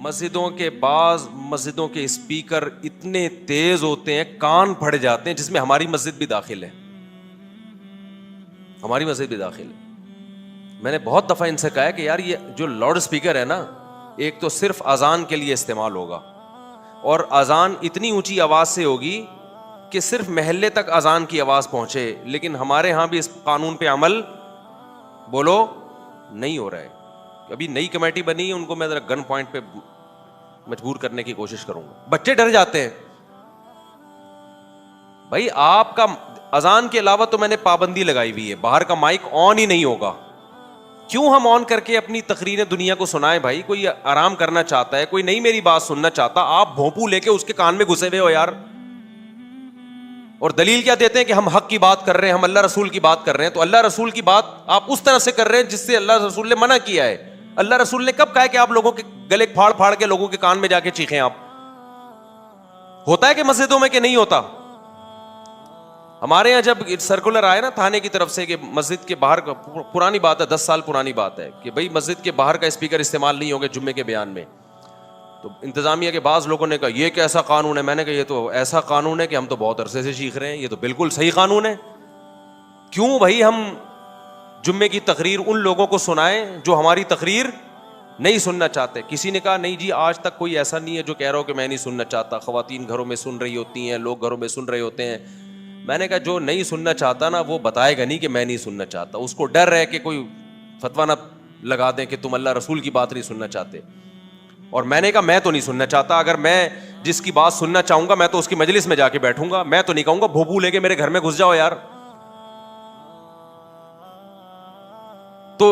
مسجدوں کے بعض مسجدوں کے اسپیکر اتنے تیز ہوتے ہیں کان پھٹ جاتے ہیں، جس میں ہماری مسجد بھی داخل ہے، ہماری مسجد بھی داخل ہے۔ میں نے بہت دفعہ ان سے کہا ہے کہ یار یہ جو لاؤڈ اسپیکر ہے نا، ایک تو صرف اذان کے لیے استعمال ہوگا، اور اذان اتنی اونچی آواز سے ہوگی کہ صرف محلے تک اذان کی آواز پہنچے، لیکن ہمارے ہاں بھی اس قانون پہ عمل بولو نہیں ہو رہا ہے۔ ابھی نئی کمیٹی بنی ہے، ان کو میں ذرا گن پوائنٹ پہ مجبور کرنے کی کوشش کروں گا۔ بچے ڈر جاتے ہیں بھائی، آپ کا اذان کے علاوہ تو میں نے پابندی لگائی ہوئی ہے، باہر کا مائک آن ہی نہیں ہوگا۔ کیوں ہم آن کر کے اپنی تقریریں دنیا کو سنائیں بھائی؟ کوئی آرام کرنا چاہتا ہے، کوئی نہیں میری بات سننا چاہتا، آپ بھونپو لے کے اس کے کان میں گھسے ہوئے ہو یار۔ اور دلیل کیا دیتے ہیں کہ ہم حق کی بات کر رہے ہیں، ہم اللہ رسول کی بات کر رہے ہیں۔ تو اللہ رسول کی بات آپ اس طرح سے کر رہے ہیں جس سے اللہ رسول نے منع کیا ہے۔ اللہ رسول نے کب کہا ہے کہ آپ لوگوں کے گلے پھاڑ پھاڑ کے لوگوں کے کان میں جا کے چیخیں؟ آپ ہوتا ہے کہ مسجدوں میں کہ نہیں ہوتا؟ ہمارے یہاں جب سرکولر آئے نا تھانے کی طرف سے کہ مسجد کے باہر، پرانی بات ہے 10 سال پرانی بات ہے، کہ بھائی مسجد کے باہر کا اسپیکر استعمال نہیں ہوگا جمعے کے بیان میں، تو انتظامیہ کے بعض لوگوں نے کہا یہ کیسا قانون ہے؟ میں نے کہا یہ تو ایسا قانون ہے کہ ہم تو بہت عرصے سے سیکھ رہے ہیں، یہ تو بالکل صحیح قانون ہے۔ کیوں بھائی ہم جمعے کی تقریر ان لوگوں کو سنائیں جو ہماری تقریر نہیں سننا چاہتے؟ کسی نے کہا نہیں جی آج تک کوئی ایسا نہیں ہے جو کہہ رہا ہو کہ میں نہیں سننا چاہتا، خواتین گھروں میں سن رہی ہوتی ہیں، لوگ گھروں میں سن رہے ہوتے ہیں۔ میں نے کہا جو نہیں سننا چاہتا نا وہ بتائے گا نہیں کہ میں نہیں سننا چاہتا، اس کو ڈر ہے کہ کوئی فتویٰ نہ لگا دیں کہ تم اللہ رسول کی بات نہیں سننا چاہتے۔ اور میں نے کہا میں تو نہیں سننا چاہتا، اگر میں جس کی بات سننا چاہوں گا میں تو اس کی مجلس میں جا کے بیٹھوں گا، میں تو نہیں کہوں گا بھوپو لے کے میرے گھر میں گھس جاؤ یار۔ تو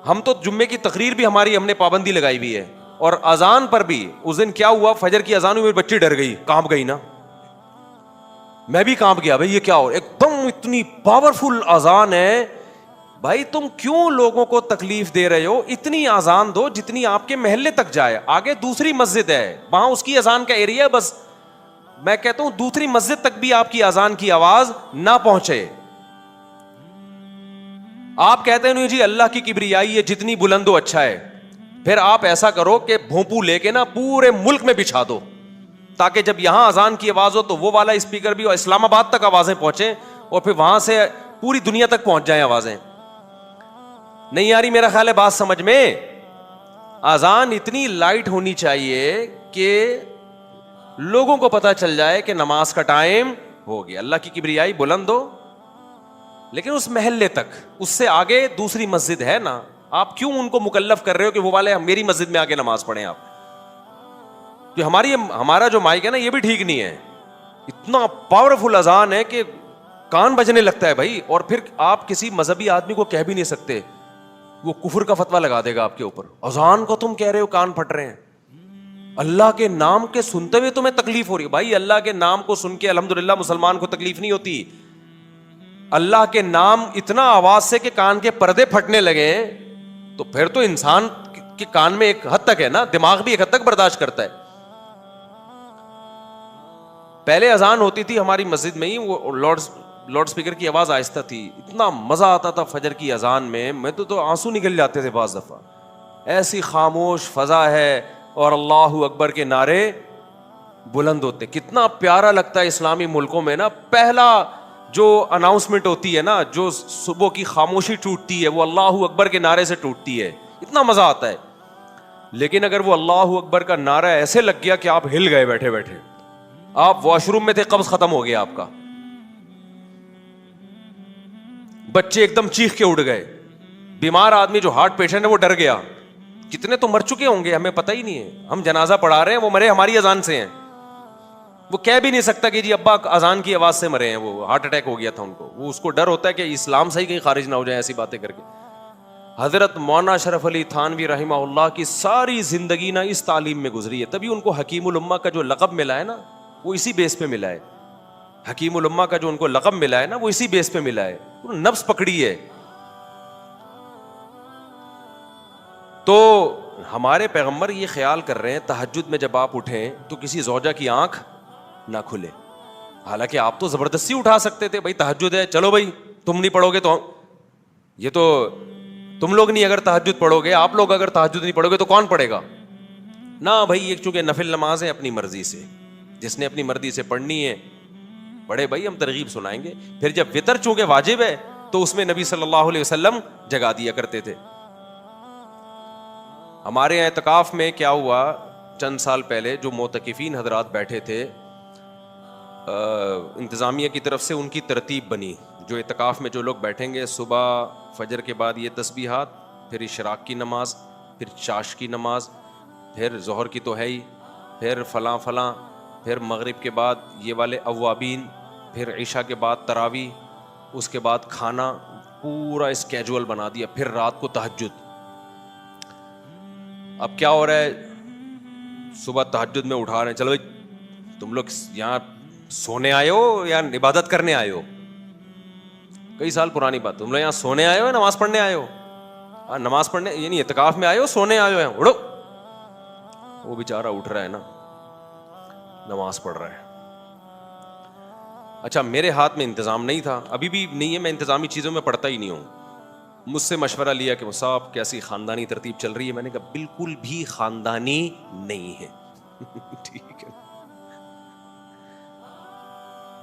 ہم تو جمعے کی تقریر بھی ہماری ہم نے پابندی لگائی ہوئی ہے، اور اذان پر بھی۔ اس دن کیا ہوا، فجر کی اذان ہوئی، میری بچی ڈر گئی، کانپ گئی نا، میں بھی کانپ گیا بھائی یہ کیا ہو، ایک دم اتنی پاورفل اذان ہے۔ بھائی تم کیوں لوگوں کو تکلیف دے رہے ہو؟ اتنی اذان دو جتنی آپ کے محلے تک جائے، آگے دوسری مسجد ہے وہاں اس کی اذان کا ایریا، بس میں کہتا ہوں دوسری مسجد تک بھی آپ کی اذان کی آواز نہ پہنچے۔ آپ کہتے ہیں نہیں جی اللہ کی کبریائی ہے، جتنی بلند ہو اچھا ہے، پھر آپ ایسا کرو کہ بھونپو لے کے نا پورے ملک میں بچھا دو، تاکہ جب یہاں اذان کی آواز ہو تو وہ والا اسپیکر بھی اسلام آباد تک آوازیں پہنچیں، اور پھر وہاں سے پوری دنیا تک پہنچ جائیں آوازیں۔ نہیں یاری میرا خیال ہے بات سمجھ میں؟ اذان اتنی لائٹ ہونی چاہیے کہ لوگوں کو پتا چل جائے کہ نماز کا ٹائم ہو گیا۔ اللہ کی کبریائی بلند ہو لیکن اس محلے تک، اس سے آگے دوسری مسجد ہے نا، آپ کیوں ان کو مکلف کر رہے ہو کہ وہ والے میری مسجد میں آ کے نماز پڑھیں؟ آپ کہ ہمارا جو مائک ہے نا یہ بھی ٹھیک نہیں ہے، اتنا پاورفل اذان ہے کہ کان بجنے لگتا ہے بھائی، اور پھر آپ کسی مذہبی آدمی کو کہہ بھی نہیں سکتے، وہ کفر کا فتویٰ لگا دے گا آپ کے اوپر۔ اذان کو تم کہہ رہے ہو کان پھٹ رہے ہیں، اللہ کے نام کے سنتے ہوئے تمہیں تکلیف ہو رہی ہے؟ بھائی اللہ کے نام کو سن کے الحمدللہ مسلمان کو تکلیف نہیں ہوتی، اللہ کے نام اتنا آواز سے کہ کان کے پردے پھٹنے لگے تو پھر تو انسان کے کان میں ایک حد تک ہے نا، دماغ بھی ایک حد تک برداشت کرتا ہے۔ پہلے اذان ہوتی تھی ہماری مسجد میں ہی، وہ لاؤڈ اسپیکر کی آواز آہستہ تھی، اتنا مزہ آتا تھا فجر کی اذان میں تو آنسو نکل جاتے تھے بعض دفعہ، ایسی خاموش فضا ہے اور اللہ اکبر کے نعرے بلند ہوتے، کتنا پیارا لگتا ہے۔ اسلامی ملکوں میں نا پہلا جو اناؤنسمنٹ ہوتی ہے نا، جو صبح کی خاموشی ٹوٹتی ہے وہ اللہ اکبر کے نعرے سے ٹوٹتی ہے، اتنا مزہ آتا ہے۔ لیکن اگر وہ اللہ اکبر کا نعرہ ایسے لگ گیا کہ آپ ہل گئے بیٹھے بیٹھے، آپ واش روم میں تھے قبض ختم ہو گیا آپ کا، بچے ایک دم چیخ کے اڑ گئے، بیمار آدمی جو ہارٹ پیشنٹ ہے وہ ڈر گیا، کتنے تو مر چکے ہوں گے ہمیں پتہ ہی نہیں ہے، ہم جنازہ پڑھا رہے ہیں وہ مرے ہماری اذان سے ہیں، وہ کہہ بھی نہیں سکتا کہ جی ابا اذان کی آواز سے مرے ہیں، وہ ہارٹ اٹیک ہو گیا تھا ان کو، وہ اس کو ڈر ہوتا ہے کہ اسلام سے ہی کہیں خارج نہ ہو جائے ایسی باتیں کر کے۔ حضرت مولانا اشرف علی تھانوی رحمہ اللہ کی ساری زندگی نا اس تعلیم میں گزری ہے، تبھی ان کو حکیم الامہ کا جو لقب ملا ہے نا وہ اسی بیس پہ ملا ہے، حکیم الامہ کا جو ان کو لقب ملا ہے نا وہ اسی بیس پہ ملا ہے، نفس پکڑی ہے۔ تو ہمارے پیغمبر یہ خیال کر رہے ہیں تہجد میں جب آپ اٹھیں تو کسی زوجہ کی آنکھ نہ کھلے، حالانکہ آپ تو زبردستی اٹھا سکتے تھے، بھائی تہجد ہے چلو بھائی تم نہیں پڑھو گے تو یہ تو تم لوگ نہیں اگر تہجد پڑھو گے، آپ لوگ اگر تہجد نہیں پڑھو گے تو کون پڑھے گا؟ نہ بھائی یہ چونکہ نفل نماز ہے اپنی مرضی سے، جس نے اپنی مرضی سے پڑھنی ہے پڑھے بھائی، ہم ترغیب سنائیں گے. پھر جب وتر چونکہ واجب ہے تو اس میں نبی صلی اللہ علیہ وسلم جگا دیا کرتے تھے. ہمارے یہاں اعتکاف میں کیا ہوا چند سال پہلے، جو معتکفین حضرات بیٹھے تھے، انتظامیہ کی طرف سے ان کی ترتیب بنی، جو اعتکاف میں جو لوگ بیٹھیں گے صبح فجر کے بعد یہ تسبیحات، پھر اشراق کی نماز، پھر چاش کی نماز، پھر ظہر کی تو ہے ہی، پھر فلاں فلاں، پھر مغرب کے بعد یہ والے اوابین، پھر عشاء کے بعد تراویح، اس کے بعد کھانا، پورا اسکیجول بنا دیا. پھر رات کو تہجد. اب کیا ہو رہا ہے، صبح تہجد میں اٹھا رہے ہیں، چلو تم لوگ یہاں سونے آئے ہو یا عبادت کرنے آئے ہو؟ کئی سال پرانی بات، تم لوگ یہاں سونے آئے ہو یا نماز پڑھنے آئے ہو؟ نماز پڑھنے یعنی اعتکاف میں آئے ہو، سونے آئے ہو؟ اڑو. وہ بیچارہ اٹھ رہا ہے نا، نماز پڑھ رہا ہے. اچھا میرے ہاتھ میں انتظام نہیں تھا، ابھی بھی نہیں ہے، میں انتظامی چیزوں میں پڑھتا ہی نہیں ہوں. مجھ سے مشورہ لیا کہ صاحب کیسی خاندانی ترتیب چل رہی ہے. میں نے کہا بالکل بھی خاندانی نہیں ہے. ٹھیک ہے،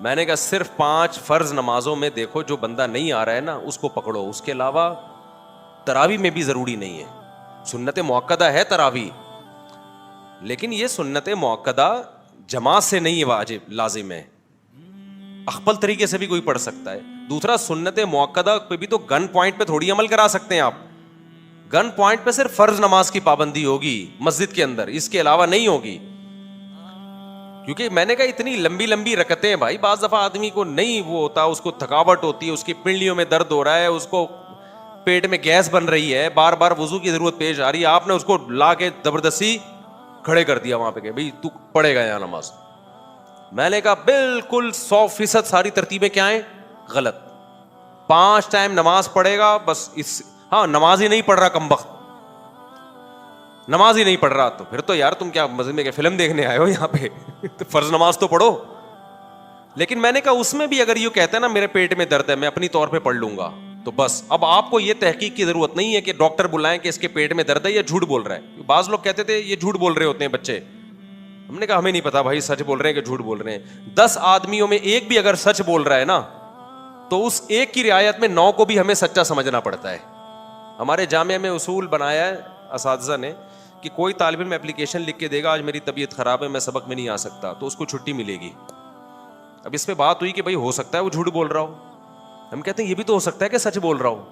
میں نے کہا صرف 5 فرض نمازوں میں دیکھو، جو بندہ نہیں آ رہا ہے نا اس کو پکڑو. اس کے علاوہ تراویح میں بھی ضروری نہیں ہے. سنت موقدہ ہے تراویح، لیکن یہ سنت موقدہ جماعت سے نہیں واجب لازم ہے، اخپل طریقے سے بھی کوئی پڑھ سکتا ہے. دوسرا سنت موقدہ پہ بھی تو گن پوائنٹ پہ تھوڑی عمل کرا سکتے ہیں آپ. گن پوائنٹ پہ صرف فرض نماز کی پابندی ہوگی مسجد کے اندر، اس کے علاوہ نہیں ہوگی. کیونکہ میں نے کہا اتنی لمبی لمبی رکعتیں بھائی، بعض دفعہ آدمی کو نہیں وہ ہوتا، اس کو تھکاوٹ ہوتی ہے، اس کی پنڈلیوں میں درد ہو رہا ہے، اس کو پیٹ میں گیس بن رہی ہے، بار بار وضو کی ضرورت پیش آ رہی ہے، آپ نے اس کو لا کے زبردستی کھڑے کر دیا وہاں پہ کہ بھائی تو پڑھے گا یہاں نماز. میں نے کہا بالکل 100% ساری ترتیبیں کیا ہیں؟ غلط. 5 ٹائم نماز پڑھے گا بس. ہاں نماز ہی نہیں پڑھ رہا کمبخت، نماز ہی نہیں پڑھ رہا، تو پھر تو یار تم کیا مسجد میں فلم دیکھنے آئے ہو یہاں پہ؟ تو فرض نماز تو پڑھو. لیکن میں نے کہا اس میں بھی اگر یہ کہتا ہے نا میرے پیٹ میں درد ہے، میں اپنی طور پہ پڑھ لوں گا، تو بس اب آپ کو یہ تحقیق کی ضرورت نہیں ہے کہ ڈاکٹر بلائیں کہ اس کے پیٹ میں درد ہے یا جھوٹ بول رہا ہے. بعض لوگ کہتے تھے یہ جھوٹ بول رہے ہوتے ہیں بچے. ہم نے کہا ہمیں نہیں پتا بھائی سچ بول رہے ہیں کہ جھوٹ بول رہے ہیں. 10 آدمیوں میں ایک بھی اگر سچ بول رہا ہے نا تو اس ایک کی رعایت میں 9 کو بھی ہمیں سچا سمجھنا پڑتا ہے. ہمارے جامعہ میں اصول بنایا ہے اساتذہ نے کہ کوئی طالب علم اپلیکیشن لکھ کے دے گا آج میری طبیعت خراب ہے میں سبق میں نہیں آ سکتا، تو اس کو چھٹی ملے گی. اب اس پہ بات ہوئی کہ بھائی ہو سکتا ہے وہ جھوٹ بول رہا ہو. ہم کہتے ہیں یہ بھی تو ہو سکتا ہے کہ سچ بول رہا ہو.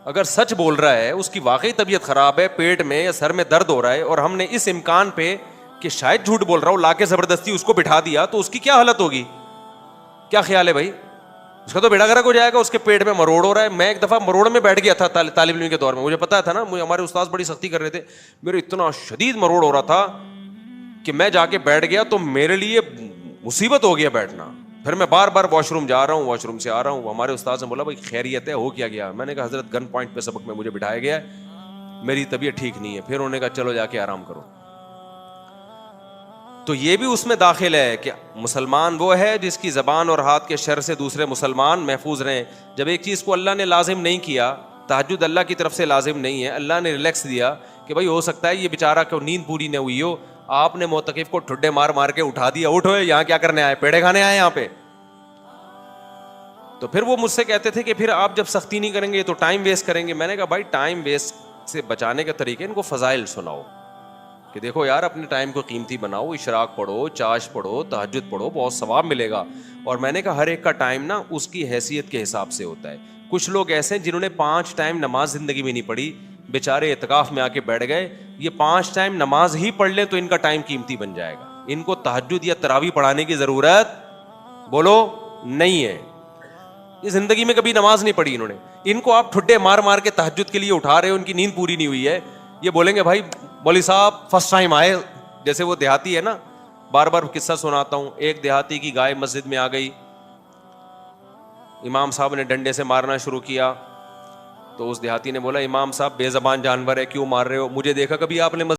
اگر سچ بول رہا ہے، اس کی واقعی طبیعت خراب ہے، پیٹ میں یا سر میں درد ہو رہا ہے، اور ہم نے اس امکان پہ کہ شاید جھوٹ بول رہا ہو لا کے زبردستی اس کو بٹھا دیا، تو اس کی کیا حالت ہوگی؟ کیا خیال ہے بھائی؟ اس کا تو بیڑا گرک ہو جائے گا. اس کے پیٹ میں مروڑ ہو رہا ہے. میں ایک دفعہ مروڑ میں بیٹھ گیا تھا طالب علم کے دور میں، مجھے پتا تھا نا، ہمارے استاد بڑی سختی کر رہے تھے، میرے اتنا شدید مروڑ ہو رہا تھا کہ میں جا کے بیٹھ گیا تو میرے لیے مصیبت ہو گیا بیٹھنا. پھر میں بار بار واش روم جا رہا ہوں، واش روم سے آ رہا ہوں. ہمارے استاد نے بولا بھائی خیریت ہے، ہو کیا گیا؟ میں نے کہا حضرت گن پوائنٹ پہ سبق میں مجھے بٹھایا گیا ہے، میری طبیعت ٹھیک نہیں ہے. پھر انہوں نے کہا چلو جا کے آرام کرو. تو یہ بھی اس میں داخل ہے کہ مسلمان وہ ہے جس کی زبان اور ہاتھ کے شر سے دوسرے مسلمان محفوظ رہیں. جب ایک چیز کو اللہ نے لازم نہیں کیا، تہجد اللہ کی طرف سے لازم نہیں ہے، اللہ نے ریلیکس دیا کہ بھائی ہو سکتا ہے یہ بیچارہ کو نیند پوری نہ ہوئی ہو، آپ نے معتکف کو ٹھڈے مار مار کے اٹھا دیا، اٹھو یہاں کیا کرنے آئے؟ پیڑے کھانے آئے یہاں پہ. تو پھر وہ مجھ سے کہتے تھے کہ پھر آپ جب سختی نہیں کریں گے تو ٹائم ویسٹ کریں گے. میں نے کہا بھائی ٹائم ویسٹ سے بچانے کا طریقہ ان کو فضائل سناؤ کہ دیکھو یار اپنے ٹائم کو قیمتی بناؤ، اشراق پڑھو، چاش پڑھو، تہجد پڑھو، بہت ثواب ملے گا. اور میں نے کہا ہر ایک کا ٹائم نا اس کی حیثیت کے حساب سے ہوتا ہے. کچھ لوگ ایسے ہیں جنہوں نے 5 ٹائم نماز زندگی میں نہیں پڑھی، بیچارے اعتکاف میں آ کے بیٹھ گئے. یہ 5 ٹائم نماز ہی پڑھ لیں تو ان کا ٹائم قیمتی بن جائے گا. ان کو تہجد یا تراویح پڑھانے کی ضرورت بولو نہیں ہے. یہ زندگی میں کبھی نماز نہیں پڑھی انہوں نے. ان کو آپ ٹھڈے مار مار کے تہجد کے لیے اٹھا رہے ہو، ان کی نیند پوری نہیں ہوئی ہے. یہ بولیں گے بھائی مولوی صاحب فرسٹ ٹائم آئے. جیسے وہ دیہاتی ہے نا، بار بار قصہ سناتا ہوں. ایک دیہاتی کی گائے مسجد میں آ گئی، امام صاحب نے ڈنڈے سے مارنا شروع کیا. تو اس دیہاتی نے بولا امام صاحب بے زبان جانور ہے، کیوں مار رہے ہو؟ مجھے دیکھا کبھی آپ نے